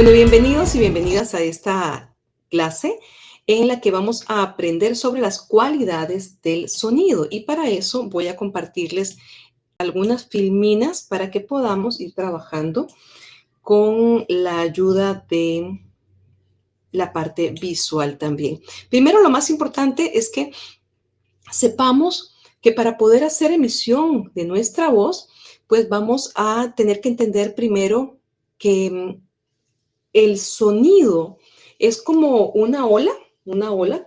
Bueno, bienvenidos y bienvenidas a esta clase en la que vamos a aprender sobre las cualidades del sonido. Y para eso voy a compartirles algunas filminas para que podamos ir trabajando con la ayuda de la parte visual también. Primero, lo más importante es que sepamos que para poder hacer emisión de nuestra voz, pues vamos a tener que entender primero que el sonido es como una ola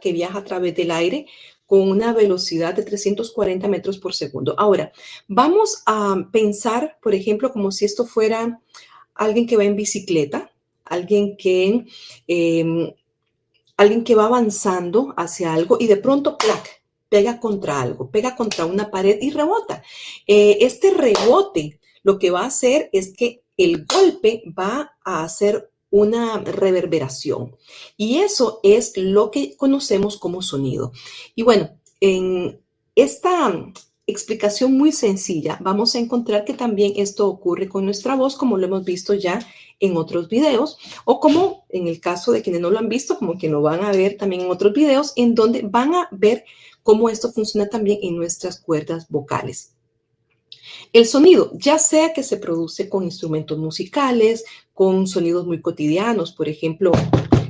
que viaja a través del aire con una velocidad de 340 metros por segundo. Ahora, vamos a pensar, por ejemplo, como si esto fuera alguien que va en bicicleta, alguien que, eh, alguien que va avanzando hacia algo y de pronto, ¡plac!, pega contra algo, pega contra una pared y rebota. Este rebote lo que va a hacer es que el golpe va a hacer una reverberación y eso es lo que conocemos como sonido. Y bueno, en esta explicación muy sencilla vamos a encontrar que también esto ocurre con nuestra voz, como lo hemos visto ya en otros videos, o como en el caso de quienes no lo han visto, como que lo van a ver también en otros videos, en donde van a ver cómo esto funciona también en nuestras cuerdas vocales. El sonido, ya sea que se produce con instrumentos musicales, con sonidos muy cotidianos, por ejemplo,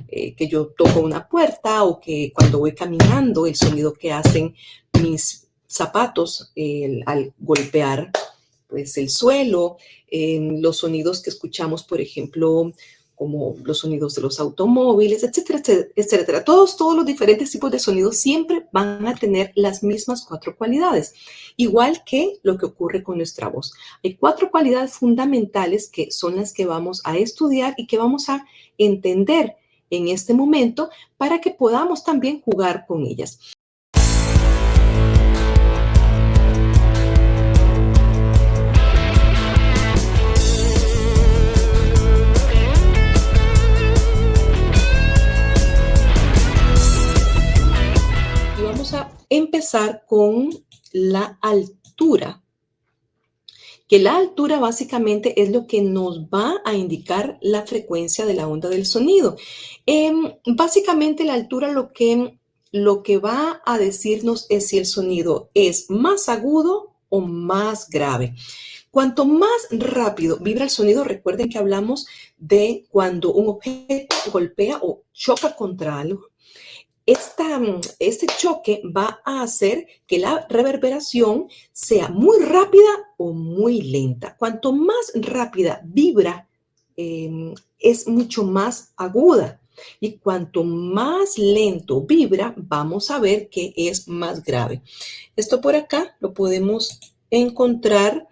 que yo toco una puerta o que cuando voy caminando, el sonido que hacen mis zapatos al golpear pues, el suelo, los sonidos que escuchamos, por ejemplo, como los sonidos de los automóviles, etcétera, etcétera, etcétera. Todos los diferentes tipos de sonidos siempre van a tener las mismas 4 cualidades, igual que lo que ocurre con nuestra voz. Hay 4 cualidades fundamentales que son las que vamos a estudiar y que vamos a entender en este momento para que podamos también jugar con ellas. Empezar con la altura, que la altura básicamente es lo que nos va a indicar la frecuencia de la onda del sonido. Básicamente la altura lo que va a decirnos es si el sonido es más agudo o más grave. Cuanto más rápido vibra el sonido, recuerden que hablamos de cuando un objeto golpea o choca contra algo. Este choque va a hacer que la reverberación sea muy rápida o muy lenta. Cuanto más rápida vibra, es mucho más aguda. Y cuanto más lento vibra, vamos a ver que es más grave. Esto por acá lo podemos encontrar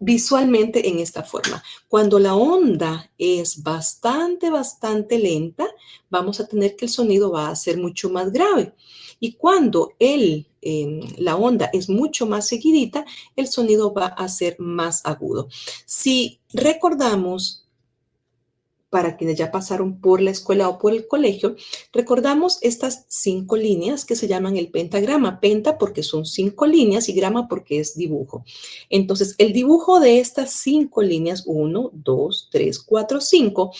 visualmente en esta forma. Cuando la onda es bastante lenta, vamos a tener que el sonido va a ser mucho más grave. Y cuando la onda es mucho más seguidita, el sonido va a ser más agudo. Si recordamos, para quienes ya pasaron por la escuela o por el colegio, recordamos estas 5 líneas que se llaman el pentagrama. Penta porque son 5 líneas y grama porque es dibujo. Entonces, el dibujo de estas 5 líneas, 1, 2, 3, 4, 5,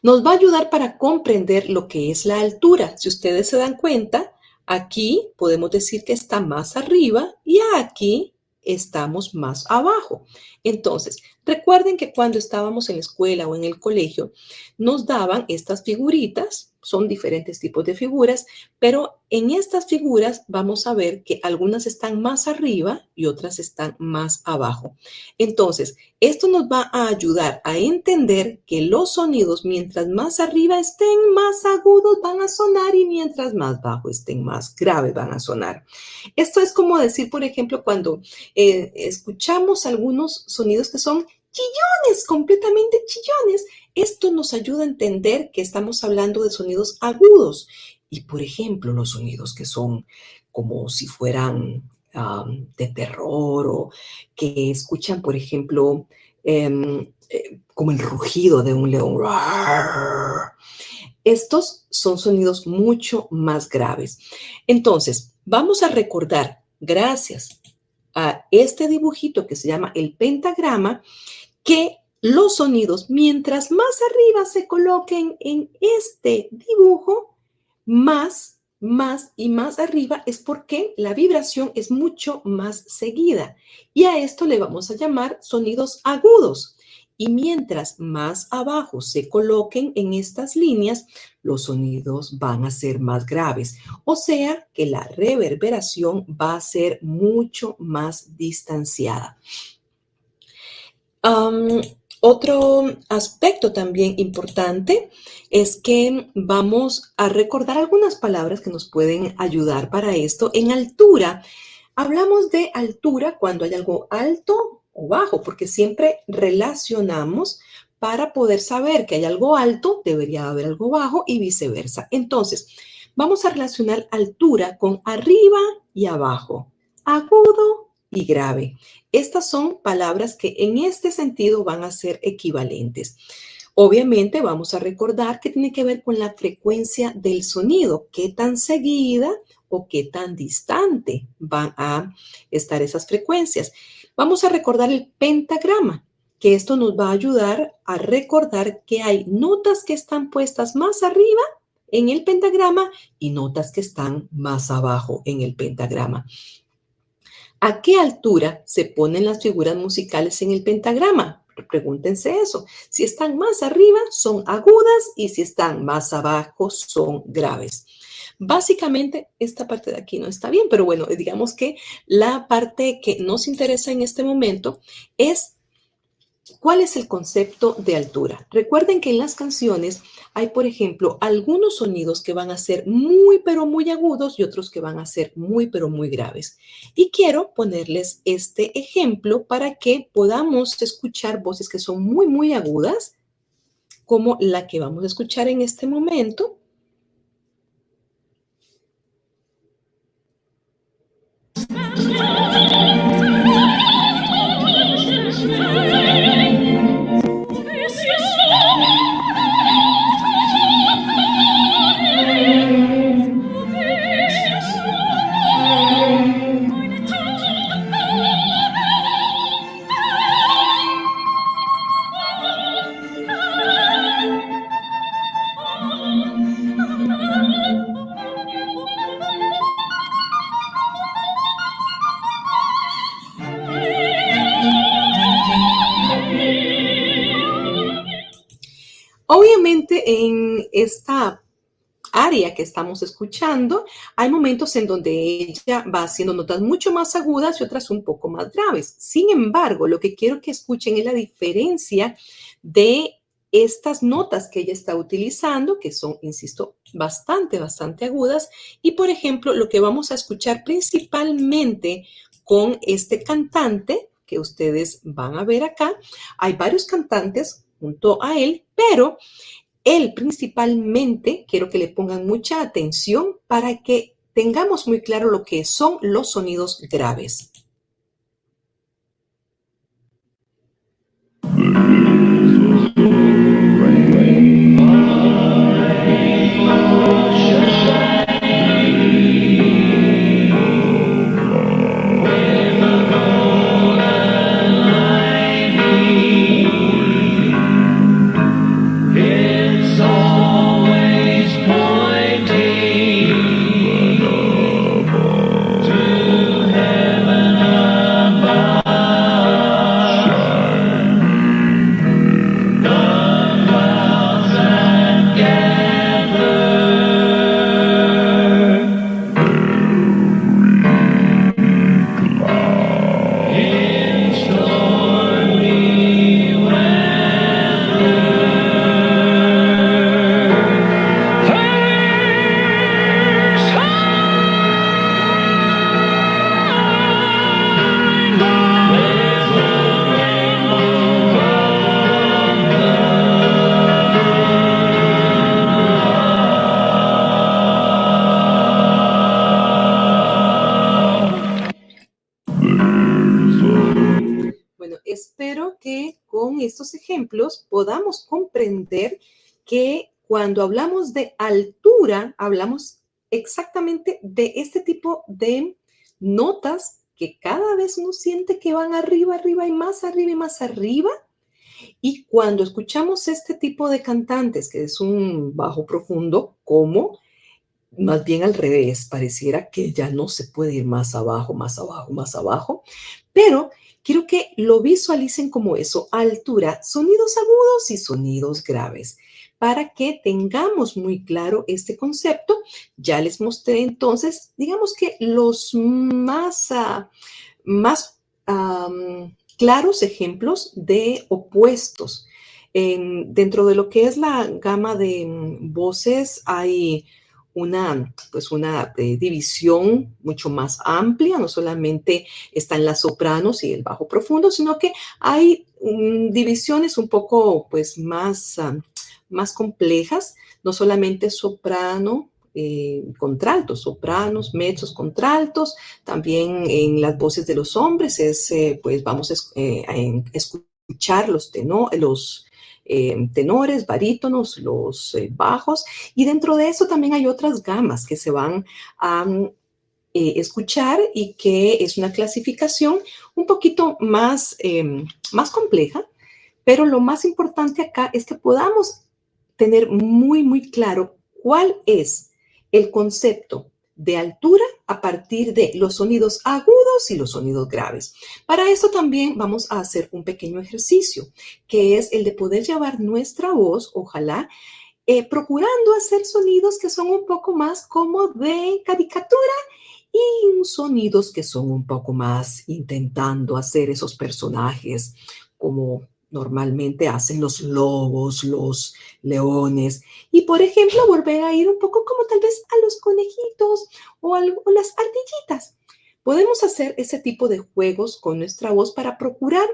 nos va a ayudar para comprender lo que es la altura. Si ustedes se dan cuenta, aquí podemos decir que está más arriba y aquí estamos más abajo. Entonces, recuerden que cuando estábamos en la escuela o en el colegio, nos daban estas figuritas, son diferentes tipos de figuras, pero en estas figuras vamos a ver que algunas están más arriba y otras están más abajo. Entonces, esto nos va a ayudar a entender que los sonidos, mientras más arriba estén, más agudos van a sonar y mientras más bajo estén, más graves van a sonar. Esto es como decir, por ejemplo, cuando escuchamos algunos sonidos que son chillones, completamente chillones. Esto nos ayuda a entender que estamos hablando de sonidos agudos. Y, por ejemplo, los sonidos que son como si fueran de terror o que escuchan, por ejemplo, como el rugido de un león. Estos son sonidos mucho más graves. Entonces, vamos a recordar, gracias a este dibujito que se llama el pentagrama, que los sonidos, mientras más arriba se coloquen en este dibujo, más y más arriba es porque la vibración es mucho más seguida. Y a esto le vamos a llamar sonidos agudos. Y mientras más abajo se coloquen en estas líneas, los sonidos van a ser más graves. O sea que la reverberación va a ser mucho más distanciada. Am, Otro aspecto también importante es que vamos a recordar algunas palabras que nos pueden ayudar para esto. En altura, hablamos de altura cuando hay algo alto o bajo, porque siempre relacionamos para poder saber que hay algo alto, debería haber algo bajo y viceversa. Entonces, vamos a relacionar altura con arriba y abajo, agudo y grave. Estas son palabras que en este sentido van a ser equivalentes. Obviamente vamos a recordar que tiene que ver con la frecuencia del sonido, qué tan seguida o qué tan distante van a estar esas frecuencias. Vamos a recordar el pentagrama, que esto nos va a ayudar a recordar que hay notas que están puestas más arriba en el pentagrama y notas que están más abajo en el pentagrama. ¿A qué altura se ponen las figuras musicales en el pentagrama? Pregúntense eso. Si están más arriba, son agudas y si están más abajo, son graves. Básicamente, esta parte de aquí no está bien, pero bueno, digamos que la parte que nos interesa en este momento es ¿cuál es el concepto de altura? Recuerden que en las canciones hay, por ejemplo, algunos sonidos que van a ser muy, pero muy agudos y otros que van a ser muy, pero muy graves. Y quiero ponerles este ejemplo para que podamos escuchar voces que son muy, muy agudas, como la que vamos a escuchar en este momento. Obviamente en esta área que estamos escuchando, hay momentos en donde ella va haciendo notas mucho más agudas y otras un poco más graves. Sin embargo, lo que quiero que escuchen es la diferencia de estas notas que ella está utilizando, que son, insisto, bastante agudas. Y, por ejemplo, lo que vamos a escuchar principalmente con este cantante que ustedes van a ver acá, hay varios cantantes junto a él, pero él principalmente, quiero que le pongan mucha atención para que tengamos muy claro lo que son los sonidos graves. Bueno, espero que con estos ejemplos podamos comprender que cuando hablamos de altura, hablamos exactamente de este tipo de notas que cada vez uno siente que van arriba y más arriba y más arriba. Y cuando escuchamos este tipo de cantantes, que es un bajo profundo, como más bien al revés, pareciera que ya no se puede ir más abajo, más abajo, más abajo, pero quiero que lo visualicen como eso, altura, sonidos agudos y sonidos graves, para que tengamos muy claro este concepto. Ya les mostré entonces, digamos que los más claros ejemplos de opuestos. Dentro de lo que es la gama de voces hay una división mucho más amplia, no solamente están las sopranos y el bajo profundo, sino que hay divisiones un poco más complejas, no solamente soprano, contraltos, sopranos, mezos, contraltos, también en las voces de los hombres pues vamos a escuchar los tenores, barítonos, los bajos, y dentro de eso también hay otras gamas que se van a escuchar y que es una clasificación un poquito más compleja, pero lo más importante acá es que podamos tener muy, muy claro cuál es el concepto de altura a partir de los sonidos agudos y los sonidos graves. Para eso también vamos a hacer un pequeño ejercicio, que es el de poder llevar nuestra voz, ojalá, procurando hacer sonidos que son un poco más como de caricatura y sonidos que son un poco más intentando hacer esos personajes como normalmente hacen los lobos, los leones, y por ejemplo volver a ir un poco como tal vez a los conejitos o las ardillitas. Podemos hacer ese tipo de juegos con nuestra voz para procurar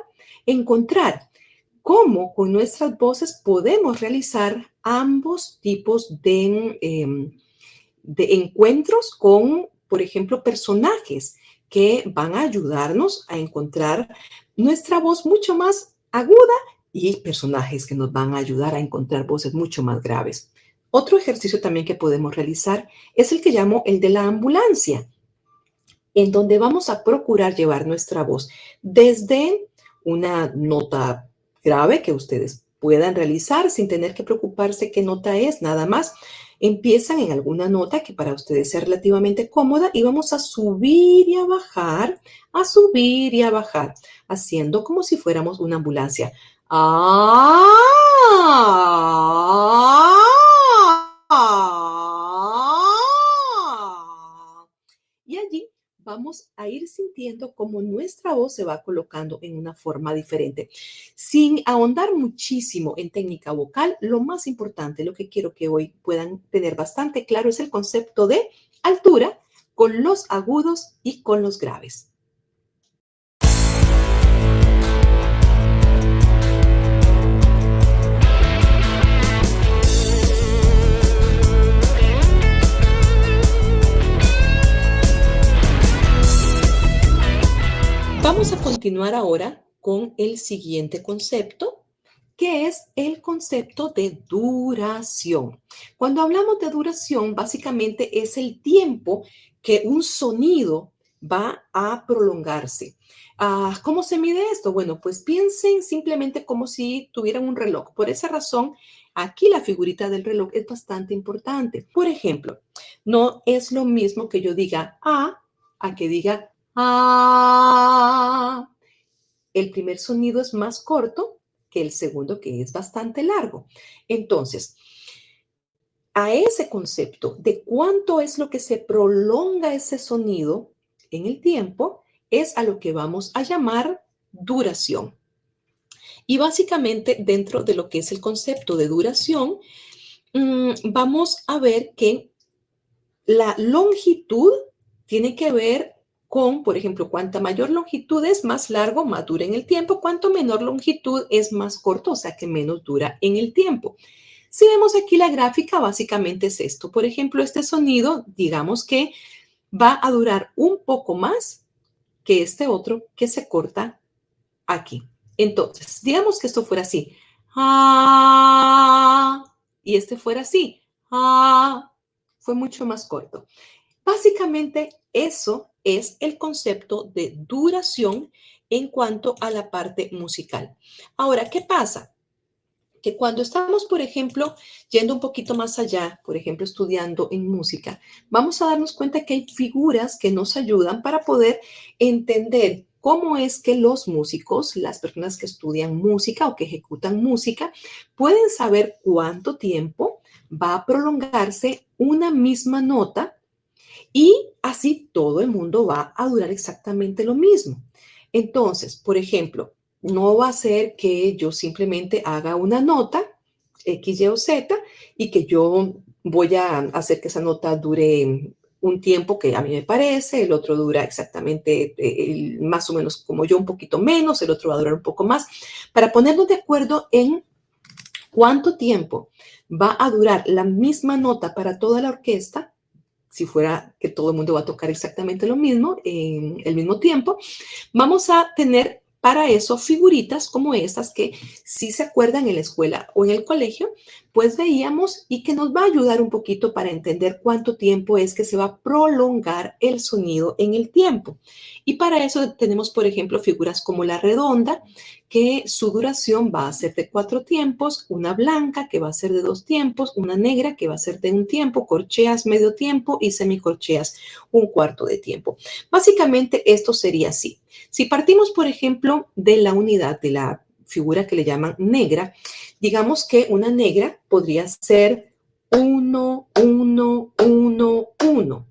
encontrar cómo con nuestras voces podemos realizar ambos tipos de encuentros con, por ejemplo, personajes que van a ayudarnos a encontrar nuestra voz mucho más aguda y personajes que nos van a ayudar a encontrar voces mucho más graves. Otro ejercicio también que podemos realizar es el que llamo el de la ambulancia, en donde vamos a procurar llevar nuestra voz desde una nota grave que ustedes puedan realizar sin tener que preocuparse qué nota es, nada más. Empiezan en alguna nota que para ustedes sea relativamente cómoda y vamos a subir y a subir y a bajar, haciendo como si fuéramos una ambulancia. ¡Ah! Y allí vamos a ir sintiendo cómo nuestra voz se va colocando en una forma diferente. Sin ahondar muchísimo en técnica vocal, lo más importante, lo que quiero que hoy puedan tener bastante claro es el concepto de altura con los agudos y con los graves. Vamos a continuar ahora con el siguiente concepto, que es el concepto de duración. Cuando hablamos de duración, básicamente es el tiempo que un sonido va a prolongarse. ¿Cómo se mide esto? Bueno, pues piensen simplemente como si tuvieran un reloj. Por esa razón, aquí la figurita del reloj es bastante importante. Por ejemplo, no es lo mismo que yo diga a que diga ah. El primer sonido es más corto que el segundo, que es bastante largo. Entonces, a ese concepto de cuánto es lo que se prolonga ese sonido en el tiempo, es a lo que vamos a llamar duración. Y básicamente dentro de lo que es el concepto de duración, vamos a ver que la longitud tiene que ver con, por ejemplo, cuanta mayor longitud es más largo, más dura en el tiempo, cuanto menor longitud es más corto, o sea que menos dura en el tiempo. Si vemos aquí la gráfica, básicamente es esto. Por ejemplo, este sonido, digamos que va a durar un poco más que este otro que se corta aquí. Entonces, digamos que esto fuera así. Y este fuera así. Fue mucho más corto. Básicamente, eso es el concepto de duración en cuanto a la parte musical. Ahora, ¿qué pasa? que cuando estamos, por ejemplo, yendo un poquito más allá, por ejemplo, estudiando en música, vamos a darnos cuenta que hay figuras que nos ayudan para poder entender cómo es que los músicos, las personas que estudian música o que ejecutan música, pueden saber cuánto tiempo va a prolongarse una misma nota y así todo el mundo va a durar exactamente lo mismo. Entonces, por ejemplo, no va a ser que yo simplemente haga una nota, X, Y o Z, y que yo voy a hacer que esa nota dure un tiempo que a mí me parece, el otro dura exactamente más o menos como yo, un poquito menos, el otro va a durar un poco más, para ponernos de acuerdo en cuánto tiempo va a durar la misma nota para toda la orquesta. Si fuera que todo el mundo va a tocar exactamente lo mismo en el mismo tiempo, vamos a tener para eso figuritas como estas que si se acuerdan en la escuela o en el colegio, pues veíamos y que nos va a ayudar un poquito para entender cuánto tiempo es que se va a prolongar el sonido en el tiempo. Y para eso tenemos, por ejemplo, figuras como la redonda, que su duración va a ser de 4 tiempos, una blanca que va a ser de 2 tiempos, una negra que va a ser de 1 tiempo, corcheas medio tiempo y semicorcheas 1/4 de tiempo. Básicamente esto sería así. Si partimos, por ejemplo, de la unidad de la figura que le llaman negra, digamos que una negra podría ser 1, 1, 1, 1.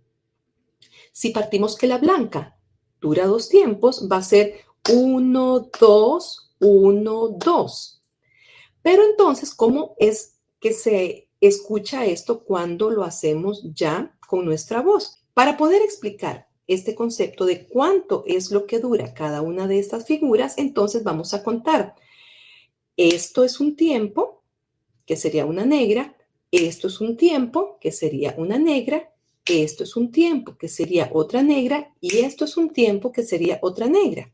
Si partimos que la blanca dura 2 tiempos, va a ser 1, 2, 1, 2. Pero entonces, ¿cómo es que se escucha esto cuando lo hacemos ya con nuestra voz? Para poder explicar este concepto de cuánto es lo que dura cada una de estas figuras, entonces vamos a contar. Esto es un tiempo, que sería una negra. Esto es un tiempo, que sería una negra. Esto es un tiempo, que sería otra negra. Y esto es un tiempo, que sería otra negra.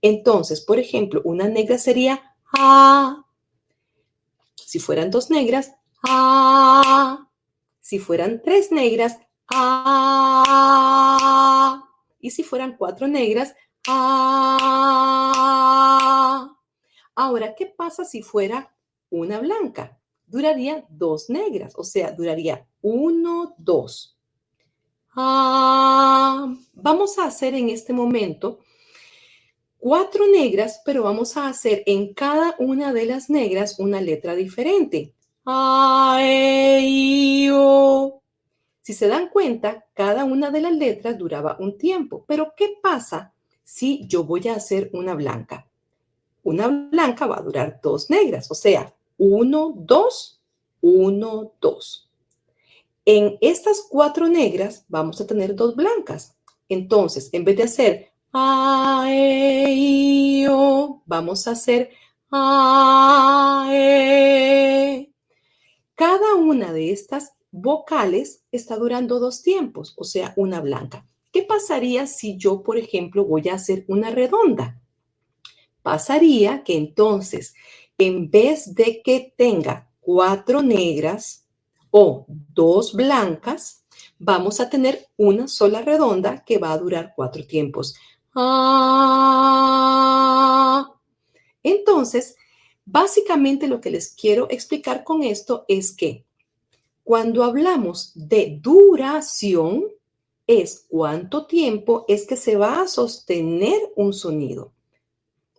Entonces, por ejemplo, una negra sería A. Si fueran 2 negras, A. Si fueran 3 negras, A. Y si fueran 4 negras, A. Ahora, ¿qué pasa si fuera una blanca? Duraría 2 negras, o sea, duraría 1, 2. Vamos a hacer en este momento 4 negras, pero vamos a hacer en cada una de las negras una letra diferente. A, E, I, O. Si se dan cuenta, cada una de las letras duraba un tiempo. Pero ¿qué pasa si yo voy a hacer una blanca? Una blanca va a durar 2 negras, o sea, 1, 2, 1, 2. En estas 4 negras vamos a tener 2 blancas. Entonces, en vez de hacer A, E, I, O, vamos a hacer A, E. Cada una de estas vocales está durando 2 tiempos, o sea, una blanca. ¿Qué pasaría si yo, por ejemplo, voy a hacer una redonda? Pasaría que entonces, en vez de que tenga 4 negras o 2 blancas, vamos a tener una sola redonda que va a durar 4 tiempos. Entonces, básicamente lo que les quiero explicar con esto es que cuando hablamos de duración, es cuánto tiempo es que se va a sostener un sonido.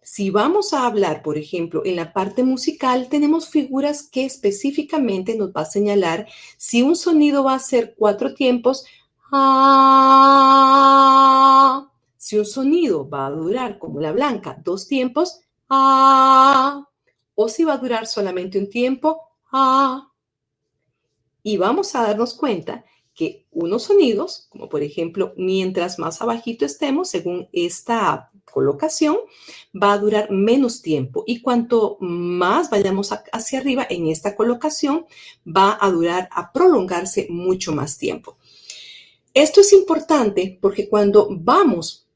Si vamos a hablar, por ejemplo, en la parte musical, tenemos figuras que específicamente nos va a señalar si un sonido va a ser 4 tiempos, si un sonido va a durar, como la blanca, 2 tiempos, o si va a durar solamente un tiempo, y vamos a darnos cuenta que unos sonidos, como por ejemplo, mientras más abajito estemos, según esta colocación, va a durar menos tiempo. Y cuanto más vayamos hacia arriba en esta colocación, va a durar, a prolongarse mucho más tiempo. Esto es importante porque cuando vamos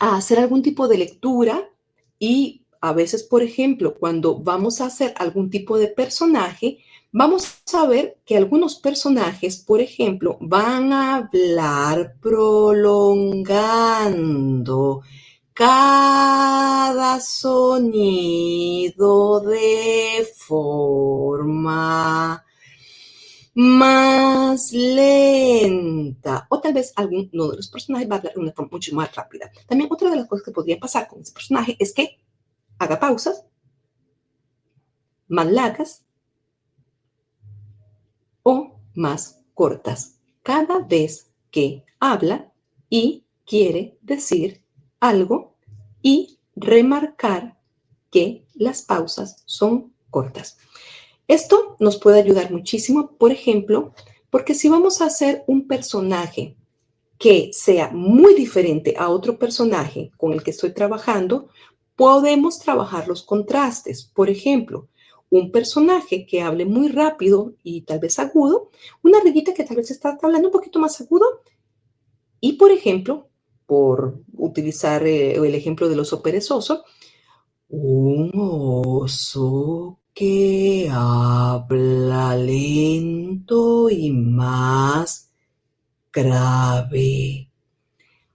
a hacer algún tipo de lectura y a veces, por ejemplo, cuando vamos a hacer algún tipo de personaje, vamos a ver que algunos personajes, por ejemplo, van a hablar prolongando cada sonido de forma más lenta. O tal vez alguno de los personajes va a hablar de una forma mucho más rápida. También otra de las cosas que podría pasar con ese personaje es que haga pausas más largas o más cortas cada vez que habla y quiere decir algo y remarcar que las pausas son cortas. Esto nos puede ayudar muchísimo, por ejemplo, porque si vamos a hacer un personaje que sea muy diferente a otro personaje con el que estoy trabajando, podemos trabajar los contrastes. Por ejemplo, un personaje que hable muy rápido y tal vez agudo, una ardillita que tal vez está hablando un poquito más agudo y, por ejemplo, por utilizar el ejemplo del oso perezoso, un oso que habla lento y más grave.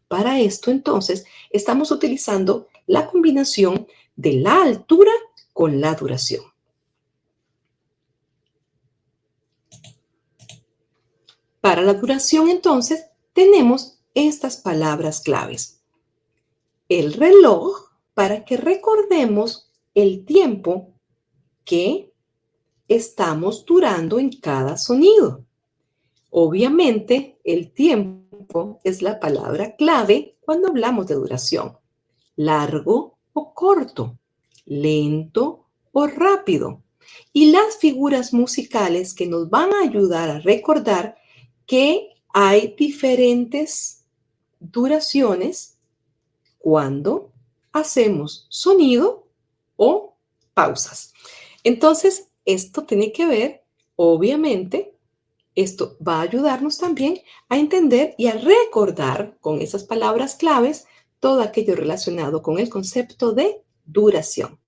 Para esto, entonces, estamos utilizando la combinación de la altura con la duración. Para la duración, entonces, tenemos estas palabras claves. El reloj, para que recordemos el tiempo que estamos durando en cada sonido. Obviamente, el tiempo es la palabra clave cuando hablamos de duración. Largo o corto, lento o rápido. Y las figuras musicales que nos van a ayudar a recordar que hay diferentes duraciones cuando hacemos sonido o pausas. Entonces, esto tiene que ver, obviamente, esto va a ayudarnos también a entender y a recordar con esas palabras claves todo aquello relacionado con el concepto de duración.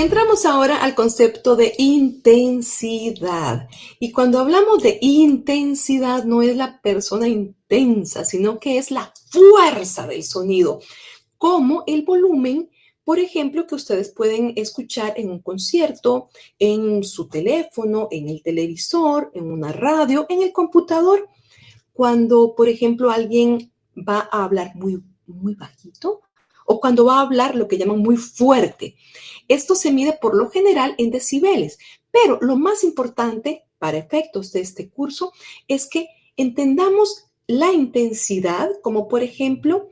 Entramos ahora al concepto de intensidad. Y cuando hablamos de intensidad, no es la persona intensa, sino que es la fuerza del sonido, como el volumen, por ejemplo, que ustedes pueden escuchar en un concierto, en su teléfono, en el televisor, en una radio, en el computador. Cuando, por ejemplo, alguien va a hablar muy bajito o cuando va a hablar lo que llaman muy fuerte. Esto se mide por lo general en decibeles, pero lo más importante para efectos de este curso es que entendamos la intensidad, como por ejemplo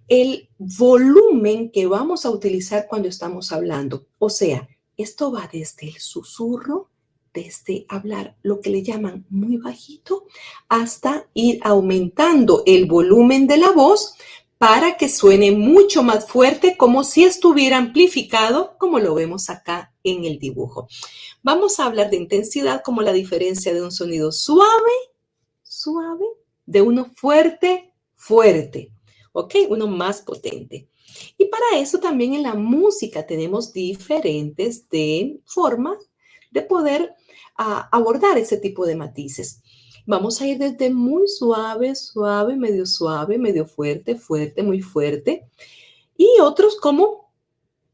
el volumen que vamos a utilizar cuando estamos hablando. O sea, esto va desde el susurro, desde hablar lo que le llaman muy bajito, hasta ir aumentando el volumen de la voz para que suene mucho más fuerte, como si estuviera amplificado, como lo vemos acá en el dibujo. Vamos a hablar de intensidad como la diferencia de un sonido suave, suave, de uno fuerte, fuerte, ¿ok? Uno más potente. Y para eso también en la música tenemos diferentes de formas de poder abordar ese tipo de matices. Vamos a ir desde muy suave, suave, medio fuerte, fuerte, muy fuerte. Y otros como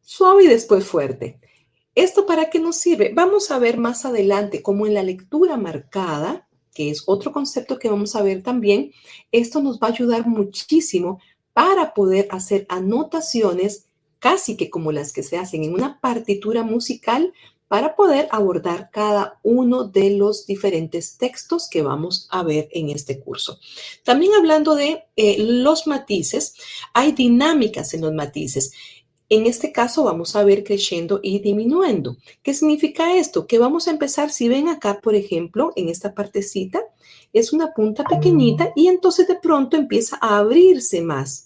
suave y después fuerte. ¿Esto para qué nos sirve? Vamos a ver más adelante cómo en la lectura marcada, que es otro concepto que vamos a ver también, esto nos va a ayudar muchísimo para poder hacer anotaciones casi que como las que se hacen en una partitura musical para poder abordar cada uno de los diferentes textos que vamos a ver en este curso. También hablando de los matices, hay dinámicas en los matices. En este caso vamos a ver creciendo y disminuyendo. ¿Qué significa esto? Que vamos a empezar, si ven acá, por ejemplo, en esta partecita, es una punta pequeñita y entonces de pronto empieza a abrirse más.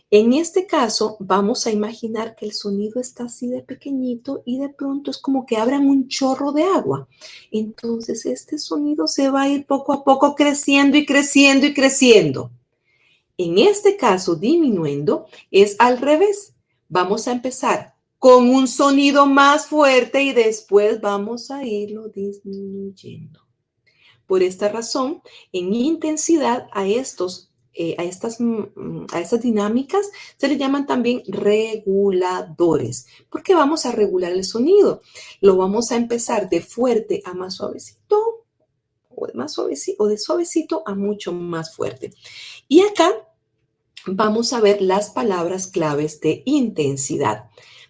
En este caso, vamos a imaginar que el sonido está así de pequeñito y de pronto es como que abran un chorro de agua. Entonces, este sonido se va a ir poco a poco creciendo y creciendo y creciendo. En este caso, disminuyendo, es al revés. Vamos a empezar con un sonido más fuerte y después vamos a irlo disminuyendo. Por esta razón, en intensidad a estas dinámicas se le llaman también reguladores, porque vamos a regular el sonido. Lo vamos a empezar de fuerte a más suavecito, o de suavecito a mucho más fuerte. Y acá vamos a ver las palabras claves de intensidad.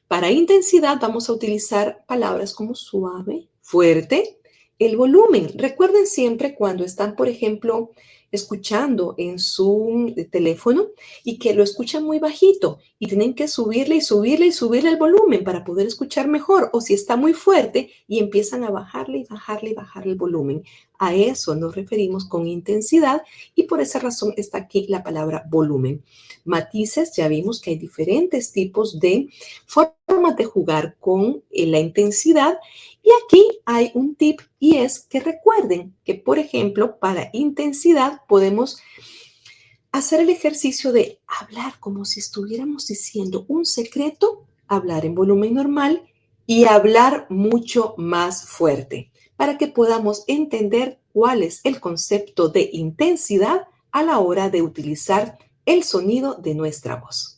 Para intensidad vamos a utilizar palabras como suave, fuerte, el volumen. Recuerden siempre cuando están, por ejemplo, escuchando en su teléfono y que lo escuchan muy bajito y tienen que subirle y subirle y subirle el volumen para poder escuchar mejor. O si está muy fuerte y empiezan a bajarle y bajarle y bajarle el volumen. A eso nos referimos con intensidad y por esa razón está aquí la palabra volumen. Matices, ya vimos que hay diferentes tipos de formas de jugar con la intensidad y aquí hay un tip y es que recuerden que, por ejemplo, para intensidad podemos hacer el ejercicio de hablar como si estuviéramos diciendo un secreto, hablar en volumen normal y hablar mucho más fuerte para que podamos entender cuál es el concepto de intensidad a la hora de utilizar el sonido de nuestra voz.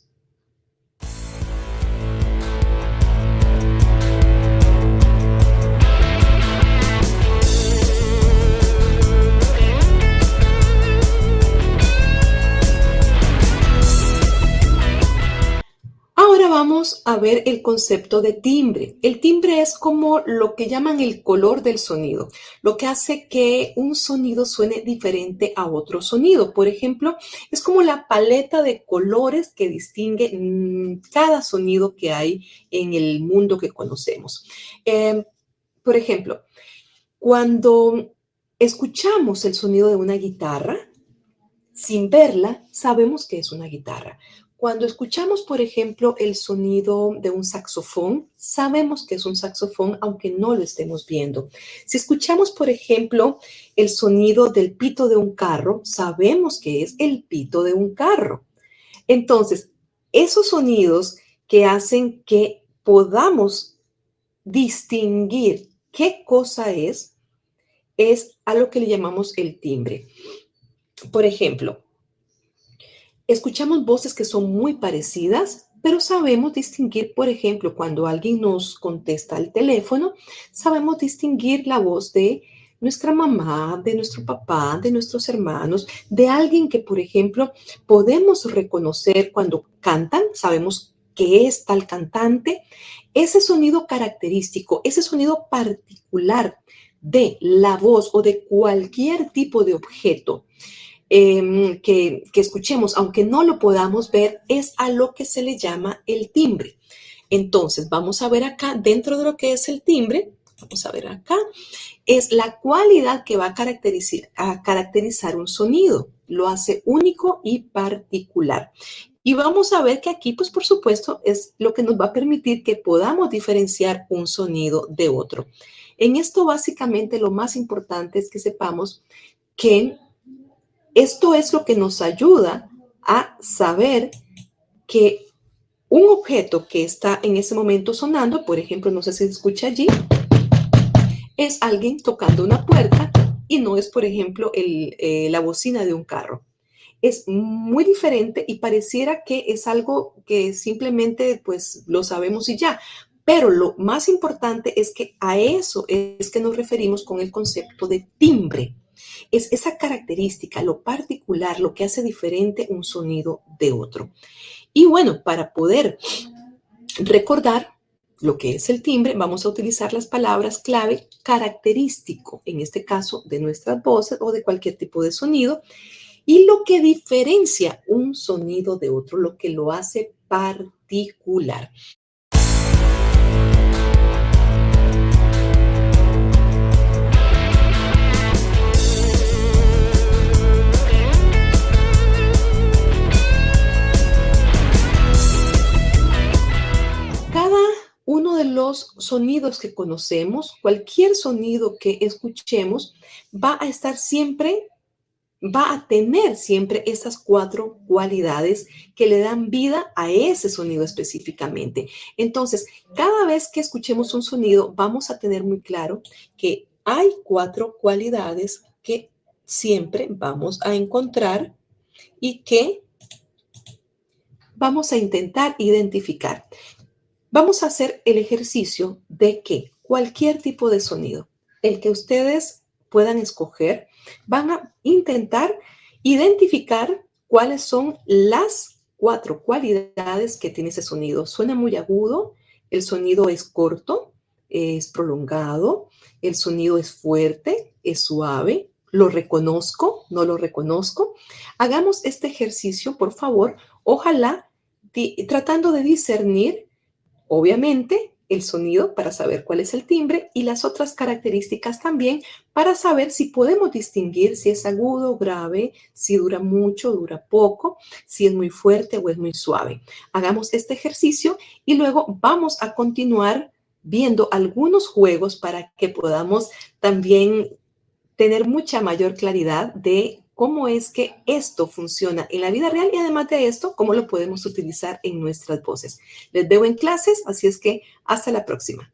Ahora vamos a ver el concepto de timbre. El timbre es como lo que llaman el color del sonido, lo que hace que un sonido suene diferente a otro sonido. Por ejemplo, es como la paleta de colores que distingue cada sonido que hay en el mundo que conocemos. Por ejemplo, cuando escuchamos el sonido de una guitarra, sin verla, sabemos que es una guitarra. Cuando escuchamos, por ejemplo, el sonido de un saxofón, sabemos que es un saxofón, aunque no lo estemos viendo. Si escuchamos, por ejemplo, el sonido del pito de un carro, sabemos que es el pito de un carro. Entonces, esos sonidos que hacen que podamos distinguir qué cosa es a lo que le llamamos el timbre. Por ejemplo, escuchamos voces que son muy parecidas, pero sabemos distinguir, por ejemplo, cuando alguien nos contesta al teléfono, sabemos distinguir la voz de nuestra mamá, de nuestro papá, de nuestros hermanos, de alguien que, por ejemplo, podemos reconocer cuando cantan, sabemos que es tal cantante. Ese sonido característico, ese sonido particular de la voz o de cualquier tipo de objeto que escuchemos, aunque no lo podamos ver, es a lo que se le llama el timbre. Entonces, vamos a ver acá, dentro de lo que es el timbre, vamos a ver acá, es la cualidad que va a caracterizar un sonido. Lo hace único y particular. Y vamos a ver que aquí, pues por supuesto, es lo que nos va a permitir que podamos diferenciar un sonido de otro. En esto, básicamente, lo más importante es que sepamos que esto es lo que nos ayuda a saber que un objeto que está en ese momento sonando, por ejemplo, no sé si se escucha allí, es alguien tocando una puerta y no es, por ejemplo, la bocina de un carro. Es muy diferente y pareciera que es algo que simplemente pues lo sabemos y ya. Pero lo más importante es que a eso es que nos referimos con el concepto de timbre. Es esa característica, lo particular, lo que hace diferente un sonido de otro. Y bueno, para poder recordar lo que es el timbre, vamos a utilizar las palabras clave característico, en este caso de nuestras voces o de cualquier tipo de sonido, y lo que diferencia un sonido de otro, lo que lo hace particular. Cada uno de los sonidos que conocemos, cualquier sonido que escuchemos, va a estar siempre va a tener siempre esas cuatro cualidades que le dan vida a ese sonido específicamente. Entonces, cada vez que escuchemos un sonido, vamos a tener muy claro que hay cuatro cualidades que siempre vamos a encontrar y que vamos a intentar identificar. Vamos a hacer el ejercicio de que cualquier tipo de sonido, el que ustedes puedan escoger, van a intentar identificar cuáles son las cuatro cualidades que tiene ese sonido. Suena muy agudo, el sonido es corto, es prolongado, el sonido es fuerte, es suave, lo reconozco, no lo reconozco. Hagamos este ejercicio, por favor, ojalá tratando de discernir obviamente, el sonido para saber cuál es el timbre y las otras características también para saber si podemos distinguir si es agudo, grave, si dura mucho, dura poco, si es muy fuerte o es muy suave. Hagamos este ejercicio y luego vamos a continuar viendo algunos juegos para que podamos también tener mucha mayor claridad de cómo es que esto funciona en la vida real y además de esto, cómo lo podemos utilizar en nuestras voces. Les veo en clases, así es que hasta la próxima.